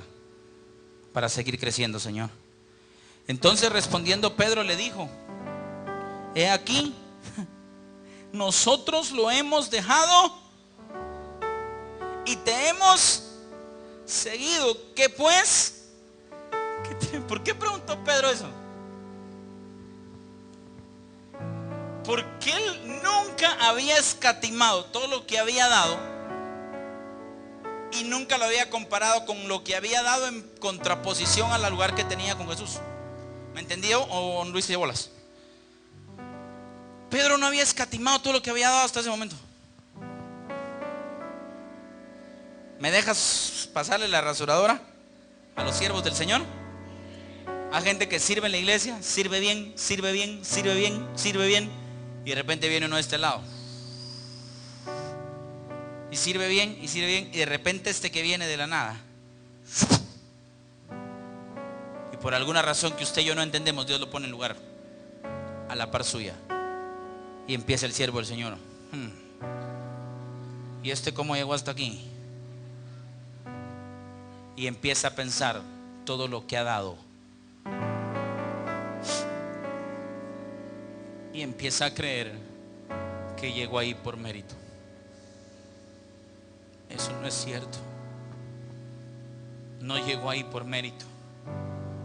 para seguir creciendo, Señor. Entonces respondiendo Pedro le dijo: he aquí, nosotros lo hemos dejado y te hemos seguido. ¿Qué pues? ¿Por qué preguntó Pedro eso? Porque él nunca había escatimado todo lo que había dado y nunca lo había comparado con lo que había dado en contraposición al lugar que tenía con Jesús. ¿Me entendió o no hice bolas? Pedro no había escatimado todo lo que había dado hasta ese momento. ¿Me dejas pasarle la rasuradora a los siervos del Señor? A gente que sirve en la iglesia, sirve bien, sirve bien, sirve bien, sirve bien, y de repente viene uno de este lado y sirve bien, y sirve bien, y de repente que viene de la nada, y por alguna razón que usted y yo no entendemos, Dios lo pone en lugar a la par suya, y empieza el siervo del Señor. ¿Y cómo llegó hasta aquí? Y empieza a pensar todo lo que ha dado, y empieza a creer que llegó ahí por mérito. Eso no es cierto. No llegó ahí por mérito.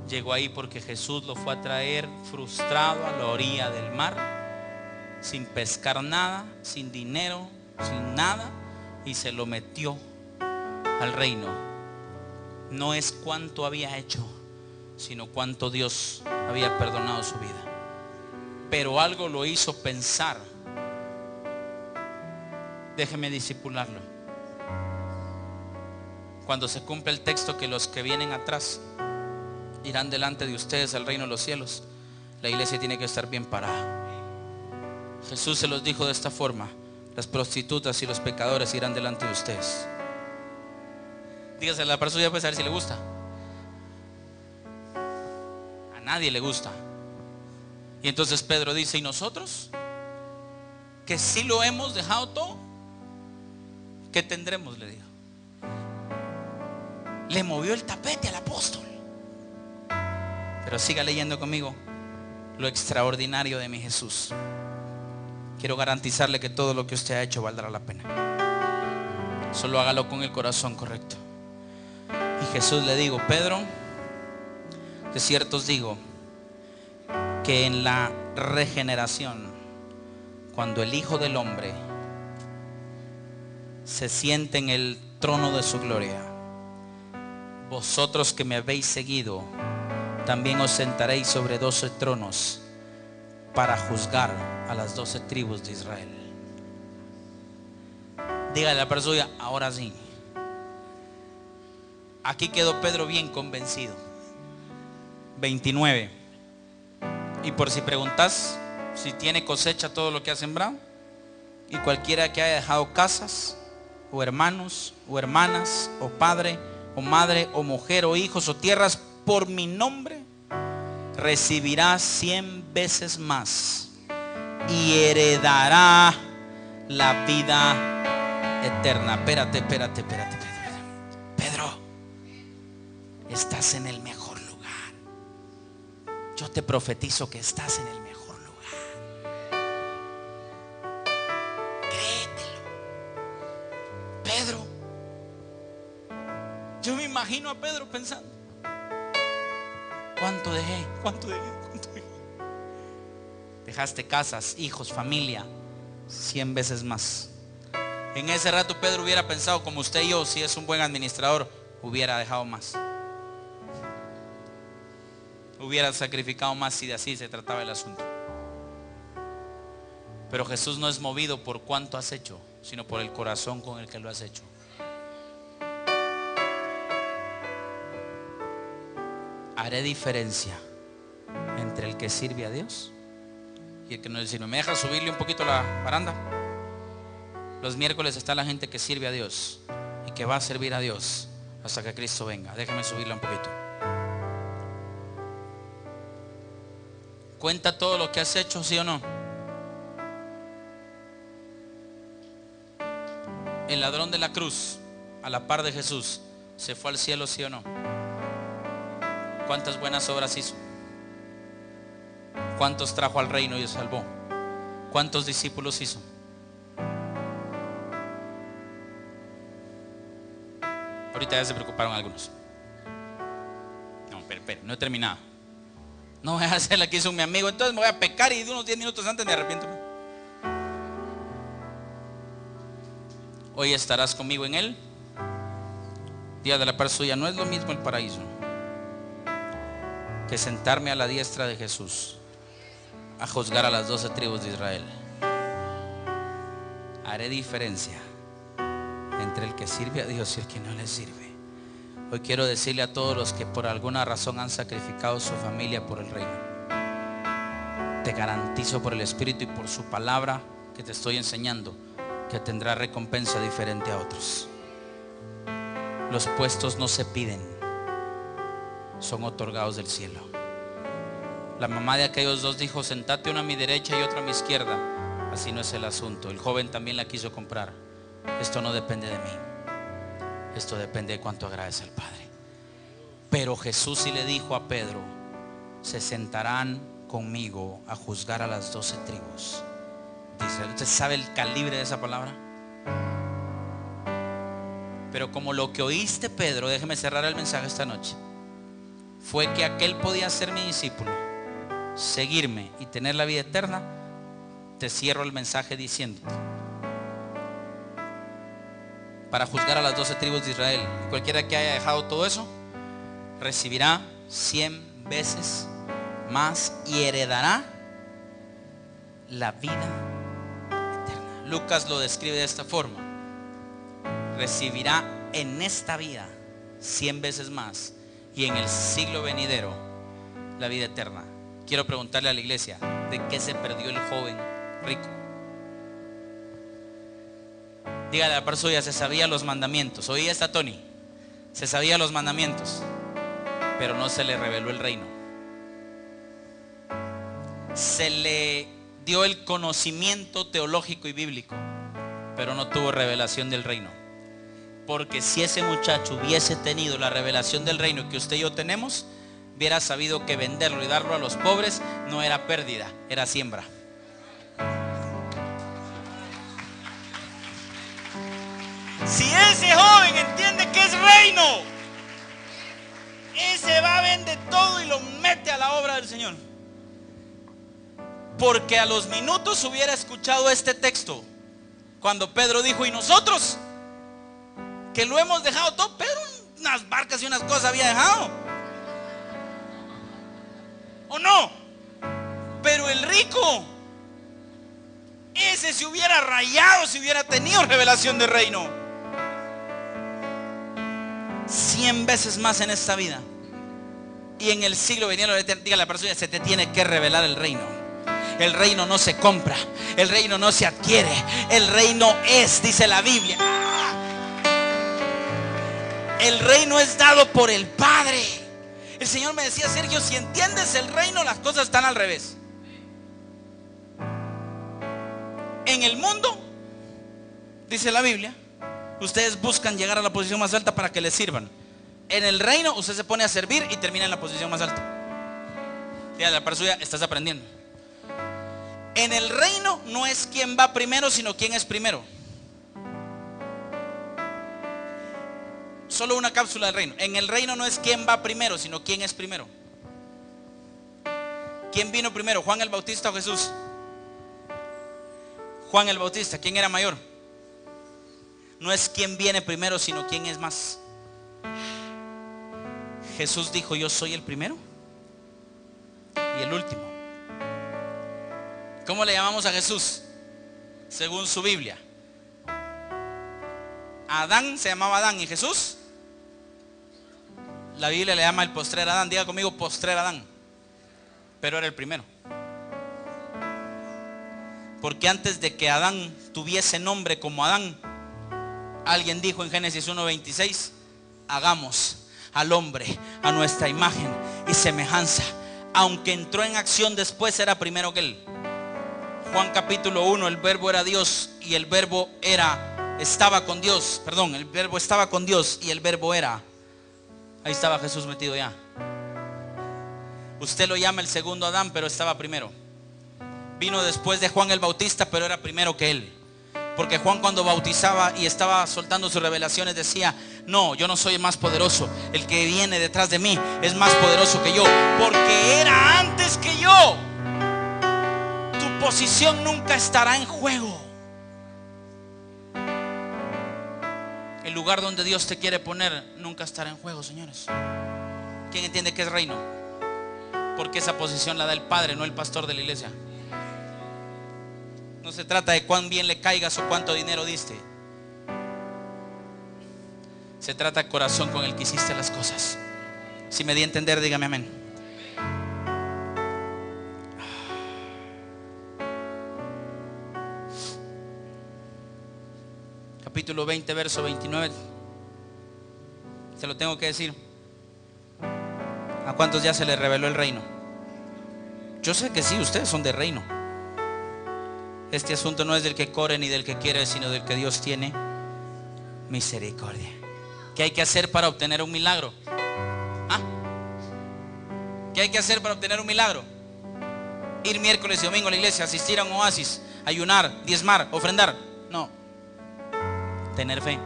Llegó ahí porque Jesús lo fue a traer frustrado a la orilla del mar, sin pescar nada, sin dinero, sin nada, y se lo metió al reino no es cuánto había hecho, sino cuánto Dios había perdonado su vida. Pero algo lo hizo pensar: déjeme discipularlo. Cuando se cumple el texto que los que vienen atrás irán delante de ustedes al reino de los cielos, la iglesia tiene que estar bien parada. Jesús se los dijo de esta forma: las prostitutas y los pecadores irán delante de ustedes. Dígase a la persona, puede saber si le gusta. A nadie le gusta. Y entonces Pedro dice: ¿y nosotros? Que sí lo hemos dejado todo, ¿qué tendremos? Le dijo. Le movió el tapete al apóstol. Pero siga leyendo conmigo lo extraordinario de mi Jesús. Quiero garantizarle que todo lo que usted ha hecho valdrá la pena. Solo hágalo con el corazón correcto. Y Jesús le dijo: Pedro, de cierto os digo que en la regeneración, cuando el Hijo del Hombre se siente en el trono de su gloria, vosotros que me habéis seguido, también os sentaréis sobre 12 tronos para juzgar a las 12 tribus de Israel. Dígale a la persona: ahora sí. Aquí quedó Pedro bien convencido. 29. Y por si preguntas si tiene cosecha todo lo que ha sembrado, y cualquiera que haya dejado casas, o hermanos, o hermanas, o padre, o madre, o mujer, o hijos, o tierras, por mi nombre, recibirá 100 veces más y heredará la vida eterna. Espérate. Pedro, estás en el mejor lugar. Yo te profetizo que estás en el mejor lugar. Créetelo. Pedro, yo me imagino a Pedro pensando: ¿cuánto dejé? Dejaste casas, hijos, familia, 100 veces más. En ese rato Pedro hubiera pensado como usted y yo: si es un buen administrador, hubiera dejado más, hubiera sacrificado más si de así se trataba el asunto. Pero Jesús no es movido por cuánto has hecho, sino por el corazón con el que lo has hecho. Haré diferencia entre el que sirve a Dios y el que no le sirve. ¿Me deja subirle un poquito la baranda? Los miércoles está la gente que sirve a Dios y que va a servir a Dios hasta que Cristo venga. Déjame subirla un poquito. ¿Cuenta todo lo que has hecho, sí o no? El ladrón de la cruz, a la par de Jesús, ¿se fue al cielo, sí o no? ¿Cuántas buenas obras hizo? ¿Cuántos trajo al reino y salvó? ¿Cuántos discípulos hizo? Ahorita ya se preocuparon algunos. No, espera, no he terminado. No voy a hacer la que hizo mi amigo, entonces me voy a pecar y de unos 10 minutos antes me arrepiento. Hoy estarás conmigo en él. Día de la par suya. No es lo mismo el paraíso que sentarme a la diestra de Jesús a juzgar a las 12 tribus de Israel. Haré diferencia entre el que sirve a Dios y el que no le sirve. Hoy quiero decirle a todos los que por alguna razón han sacrificado su familia por el reino: te garantizo por el Espíritu y por su palabra que te estoy enseñando, que tendrá recompensa diferente a otros. Los puestos no se piden, son otorgados del cielo. La mamá de aquellos dos dijo: sentate una a mi derecha y otra a mi izquierda. Así no es el asunto. El joven también la quiso comprar. Esto no depende de mí, esto depende de cuánto agradece al Padre. Pero Jesús sí le dijo a Pedro: se sentarán conmigo a juzgar a las 12 tribus de Israel. ¿Usted sabe el calibre de esa palabra? Pero como lo que oíste, Pedro, déjeme cerrar el mensaje esta noche, fue que aquel podía ser mi discípulo, seguirme y tener la vida eterna, te cierro el mensaje diciendo: para juzgar a las 12 tribus de Israel, cualquiera que haya dejado todo eso, recibirá 100 veces más y heredará la vida eterna. Lucas lo describe de esta forma: recibirá en esta vida 100 veces más y en el siglo venidero la vida eterna. Quiero preguntarle a la iglesia: ¿de qué se perdió el joven rico? Dígale a la persona: se sabía los mandamientos. Oí esta Tony, se sabía los mandamientos, pero no se le reveló el reino. Se le dio el conocimiento teológico y bíblico, pero no tuvo revelación del reino. Porque si ese muchacho hubiese tenido la revelación del reino que usted y yo tenemos, hubiera sabido que venderlo y darlo a los pobres no era pérdida, era siembra. Si ese joven entiende que es reino, ese va, vende todo y lo mete a la obra del Señor. Porque a los minutos hubiera escuchado este texto cuando Pedro dijo: ¿y nosotros? Que lo hemos dejado todo. Pedro unas barcas y unas cosas había dejado, ¿o no? Pero el rico, ese se hubiera rayado si hubiera tenido revelación del reino. 100 veces más en esta vida y en el siglo venidero. Diga a la persona: se te tiene que revelar el reino. El reino no se compra, el reino no se adquiere, el reino es, dice la Biblia. El reino es dado por el Padre. El Señor me decía: Sergio, si entiendes el reino, las cosas están al revés. En el mundo, dice la Biblia, ustedes buscan llegar a la posición más alta para que les sirvan. En el reino, usted se pone a servir y termina en la posición más alta. Dígale a la persona: estás aprendiendo. En el reino no es quién va primero, sino quién es primero. Solo una cápsula del reino. En el reino no es quién va primero, sino quién es primero. ¿Quién vino primero, Juan el Bautista o Jesús? Juan el Bautista. ¿Quién era mayor? No es quién viene primero, sino quién es más. Jesús dijo: yo soy el primero y el último. ¿Cómo le llamamos a Jesús? Según su Biblia, Adán se llamaba Adán, y Jesús, la Biblia le llama el postrer Adán. Diga conmigo: postrer Adán. Pero era el primero. Porque antes de que Adán tuviese nombre como Adán, alguien dijo en Génesis 1:26: hagamos al hombre a nuestra imagen y semejanza. Aunque entró en acción después, era primero que él. Juan capítulo 1: el verbo era Dios y el verbo estaba con Dios. Perdón, el verbo estaba con Dios y el verbo era. Ahí estaba Jesús metido ya. Usted lo llama el segundo Adán, pero estaba primero. Vino después de Juan el Bautista, pero era primero que él. Porque Juan, cuando bautizaba y estaba soltando sus revelaciones, decía: no, yo no soy el más poderoso, el que viene detrás de mí es más poderoso que yo, porque era antes que yo. Tu posición nunca estará en juego. El lugar donde Dios te quiere poner nunca estará en juego, señores. ¿Quién entiende que es reino? Porque esa posición la da el Padre, no el pastor de la iglesia. No se trata de cuán bien le caigas o cuánto dinero diste. Se trata del corazón con el que hiciste las cosas. Si me di a entender, dígame amén. Capítulo 20, verso 29. Se lo tengo que decir. ¿A cuántos ya se les reveló el reino? Yo sé que sí, ustedes son de reino. Este asunto no es del que corre ni del que quiere, sino del que Dios tiene misericordia. ¿Qué hay que hacer para obtener un milagro? ¿Ah? ¿Qué hay que hacer para obtener un milagro? Ir miércoles y domingo a la iglesia, asistir a un oasis, ayunar, diezmar, ofrendar. No. Tener fe.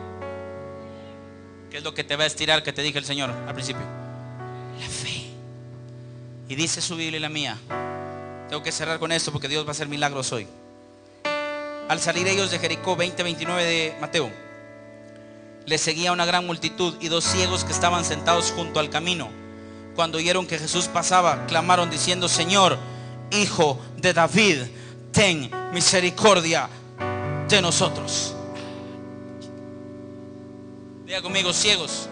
¿Qué es lo que te va a estirar, que te dije el Señor al principio? La fe. Y dice su Biblia y la mía. Tengo que cerrar con esto porque Dios va a hacer milagros hoy. Al salir ellos de Jericó, 20:29 de Mateo, les seguía una gran multitud y dos ciegos que estaban sentados junto al camino cuando oyeron que Jesús pasaba, clamaron diciendo: Señor, Hijo de David, ten misericordia de nosotros. Diga conmigo: ciegos,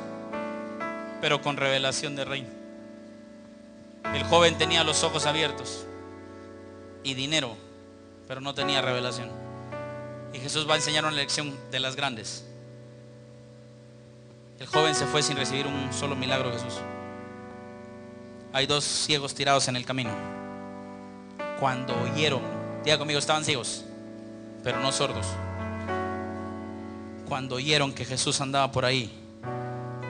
pero con revelación de reino. El joven tenía los ojos abiertos y dinero, pero no tenía revelación. Y Jesús va a enseñar una lección de las grandes. El joven se fue sin recibir un solo milagro de Jesús. Hay dos ciegos tirados en el camino. Cuando oyeron, diga conmigo, estaban ciegos, pero no sordos. Cuando oyeron que Jesús andaba por ahí,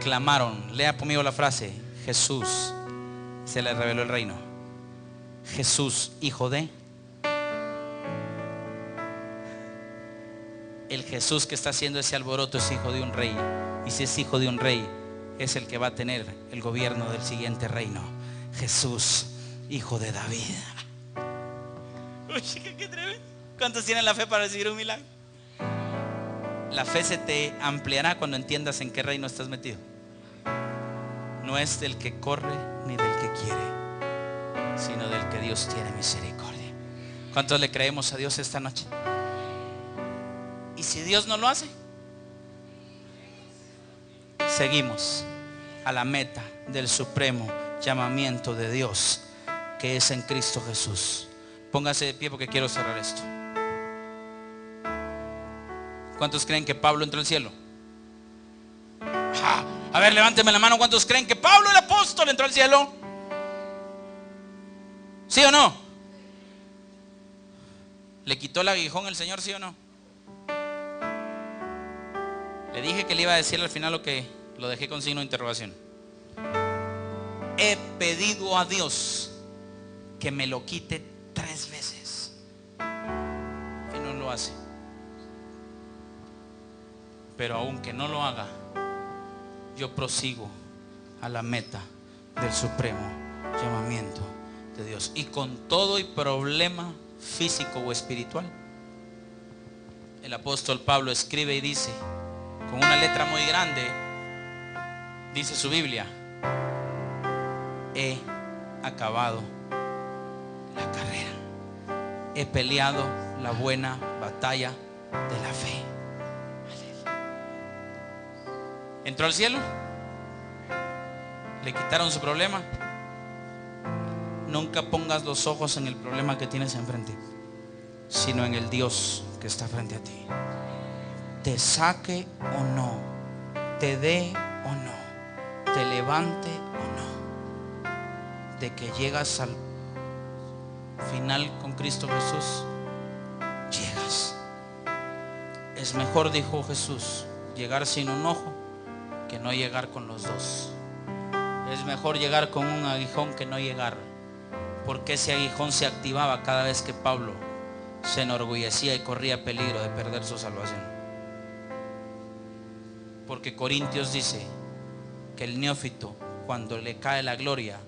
clamaron. Lea conmigo la frase: Jesús, se le reveló el reino. Jesús, hijo de. El Jesús que está haciendo ese alboroto es hijo de un rey. Y si es hijo de un rey, es el que va a tener el gobierno del siguiente reino. Jesús, hijo de David. Uy, qué tremendo. ¿Cuántos tienen la fe para recibir un milagro? La fe se te ampliará cuando entiendas en qué reino estás metido. No es del que corre ni del que quiere, sino del que Dios tiene misericordia. ¿Cuántos le creemos a Dios esta noche? ¿Y si Dios no lo hace? Seguimos a la meta del supremo llamamiento de Dios, que es en Cristo Jesús. Póngase de pie porque quiero cerrar esto. ¿Cuántos creen que Pablo entró al cielo? A ver, levánteme la mano. ¿Cuántos creen que Pablo el apóstol entró al cielo? ¿Sí o no? ¿Le quitó el aguijón el Señor, sí o no? Le dije que le iba a decir al final lo que lo dejé con signo de interrogación. He pedido a Dios que me lo quite 3 veces y no lo hace. Pero aunque no lo haga, yo prosigo a la meta del supremo llamamiento de Dios. Y con todo y problema físico o espiritual, el apóstol Pablo escribe y dice, con una letra muy grande, dice su Biblia: he acabado la carrera, he peleado la buena batalla de la fe. ¿Entró al cielo? ¿Le quitaron su problema? Nunca pongas los ojos en el problema que tienes enfrente, sino en el Dios que está frente a ti. Te saque o no, te dé o no, te levante o no, de que llegas al final con Cristo Jesús, llegas. Es mejor, dijo Jesús, llegar sin un ojo que no llegar con los dos. Es mejor llegar con un aguijón que no llegar, porque ese aguijón se activaba cada vez que Pablo se enorgullecía y corría peligro de perder su salvación. Porque Corintios dice que el neófito, cuando le cae la gloria,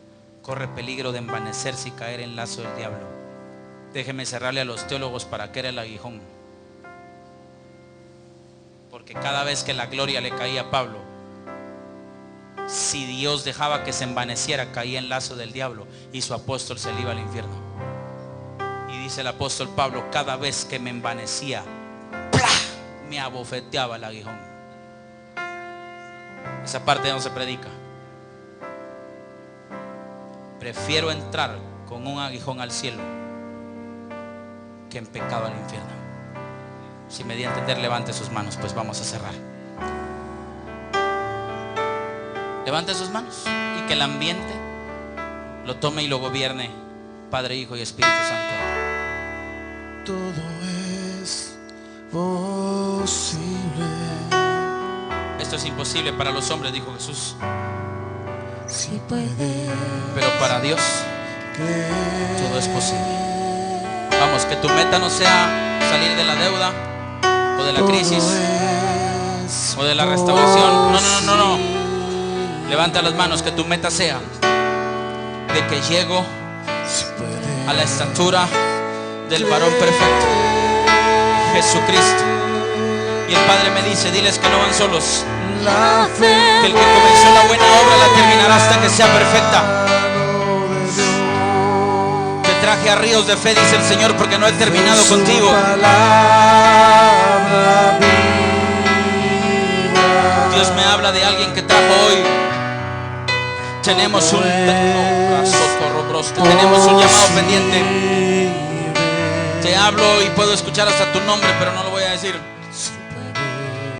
corre peligro de envanecerse y caer en lazo del diablo. Déjeme cerrarle a los teólogos para qué era el aguijón. Porque cada vez que la gloria le caía a Pablo, si Dios dejaba que se envaneciera, caía en lazo del diablo y su apóstol se le iba al infierno. Y dice el apóstol Pablo: cada vez que me envanecía, ¡plá!, me abofeteaba el aguijón. Esa parte no se predica. Prefiero entrar con un aguijón al cielo que en pecado al infierno. Si me di a entender, levante sus manos, pues vamos a cerrar. Levante sus manos y que el ambiente lo tome y lo gobierne Padre, Hijo y Espíritu Santo.
Todo es posible.
Esto es imposible para los hombres, dijo Jesús,
Si puedes,
pero para Dios todo es posible. Vamos, que tu meta no sea salir de la deuda o de la crisis o de la restauración. No. Levanta las manos, que tu meta sea de que llego a la estatura del varón perfecto, Jesucristo. Y el Padre me dice, diles que no van solos,
La fe
que el que comenzó la buena obra la terminará hasta que sea perfecta. Te traje a ríos de fe, dice el Señor, porque no he terminado contigo. Dios me habla de alguien que trajo hoy. Tenemos un llamado pendiente. Te hablo y puedo escuchar hasta tu nombre, pero no lo voy a decir.